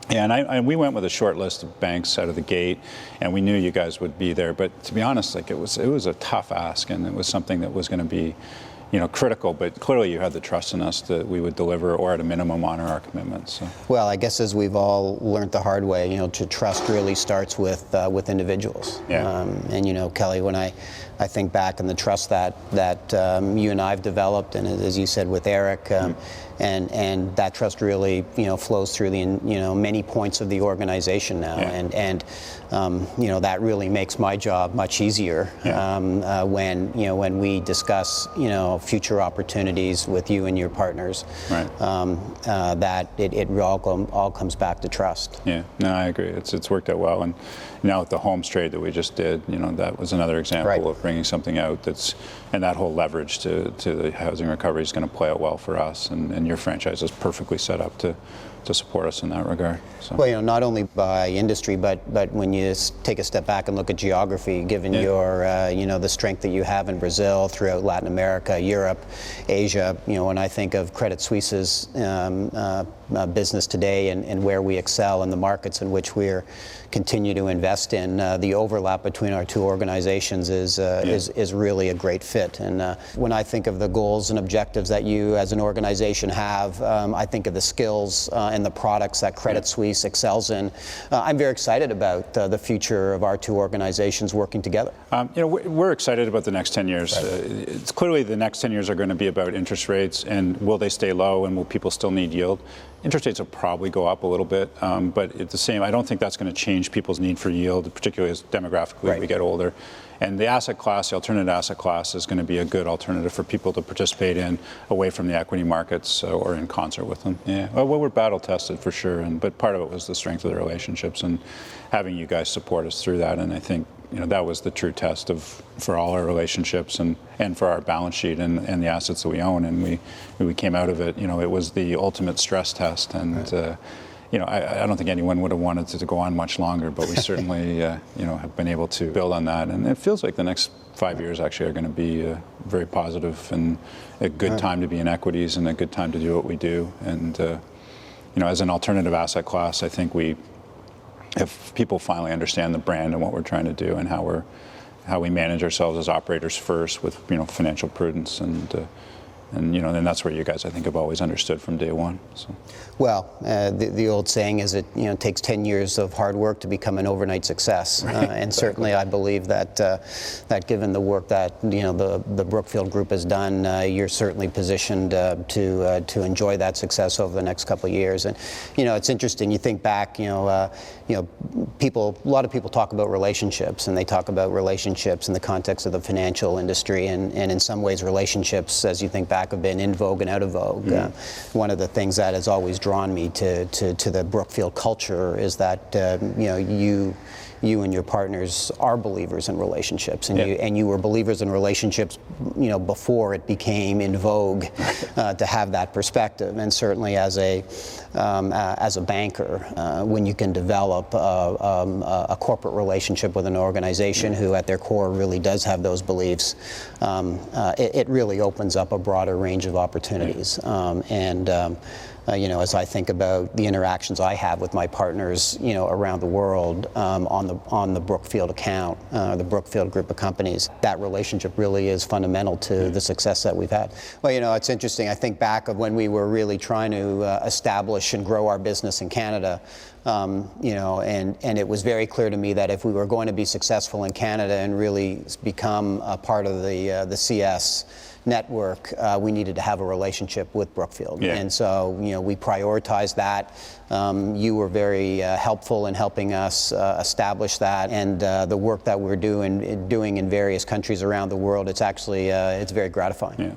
Yeah, and we went with a short list of banks out of the gate, and we knew you guys would be there. But to be honest, like it was a tough ask, and it was something that was going to be, critical. But clearly, you had the trust in us that we would deliver, or at a minimum, honor our commitments. So. Well, I guess as we've all learned the hard way, to trust really starts with individuals. Yeah. And Kelly, when I think back on the trust that you and I've developed, and as you said with Eric. And that trust really, flows through the, many points of the organization now, Yeah. and that really makes my job much easier. Yeah. When we discuss, future opportunities with you and your partners. Right. That it all comes back to trust. Yeah. No, I agree. It's worked out well, and now with the homes trade that we just did, that was another example Right. of bringing something out and that whole leverage to the housing recovery is going to play out well for us, and your franchise is perfectly set up to support us in that regard. So. Well, not only by industry, but when you take a step back and look at geography, given Yeah. your, the strength that you have in Brazil, throughout Latin America, Europe, Asia, when I think of Credit Suisse's business today and where we excel in the markets in which we're continue to invest in, the overlap between our two organizations is really a great fit. And when I think of the goals and objectives that you as an organization have, I think of the skills and the products that Credit Suisse excels in. I'm very excited about the future of our two organizations working together. We're excited about the next 10 years. Right. It's clearly the next 10 years are going to be about interest rates, and will they stay low, and will people still need yield? Interest rates will probably go up a little bit, but at the same, I don't think that's going to change people's need for yield, particularly as demographically Right. we get older. And the asset class, the alternative asset class, is going to be a good alternative for people to participate in away from the equity markets or in concert with them. Yeah, well, we're battle tested for sure, but part of it was the strength of the relationships and having you guys support us through that. And I think that was the true test for all our relationships and for our balance sheet and the assets that we own. And we came out of it. It was the ultimate stress test. And Right. I don't think anyone would have wanted it to go on much longer, but we certainly, have been able to build on that. And it feels like the next 5 years actually are going to be very positive and a good time to be in equities and a good time to do what we do. And, as an alternative asset class, I think if people finally understand the brand and what we're trying to do and how we manage ourselves as operators first with, financial prudence and that's where you guys, I think, have always understood from day one. So. Well, the old saying is it takes 10 years of hard work to become an overnight success, Right. And certainly I believe that given the work that the Brookfield Group has done, you're certainly positioned to enjoy that success over the next couple of years. And it's interesting. You think back, a lot of people talk about relationships, and they talk about relationships in the context of the financial industry, and in some ways relationships, as you think back, have been in vogue and out of vogue. Mm-hmm. One of the things that has always drawn me to the Brookfield culture is that you and your partners are believers in relationships, and you were believers in relationships, before it became in vogue to have that perspective. And certainly as a banker, when you can develop a corporate relationship with an organization who at their core really does have those beliefs, it really opens up a broader range of opportunities. As I think about the interactions I have with my partners, around the world, on the Brookfield account, the Brookfield group of companies, that relationship really is fundamental to the success that we've had. Well, it's interesting. I think back of when we were really trying to establish and grow our business in Canada. And it was very clear to me that if we were going to be successful in Canada and really become a part of the CS network, we needed to have a relationship with Brookfield. Yeah. And so, we prioritized that. You were very helpful in helping us establish that, and the work that we're doing in various countries around the world, it's actually, it's very gratifying. Yeah.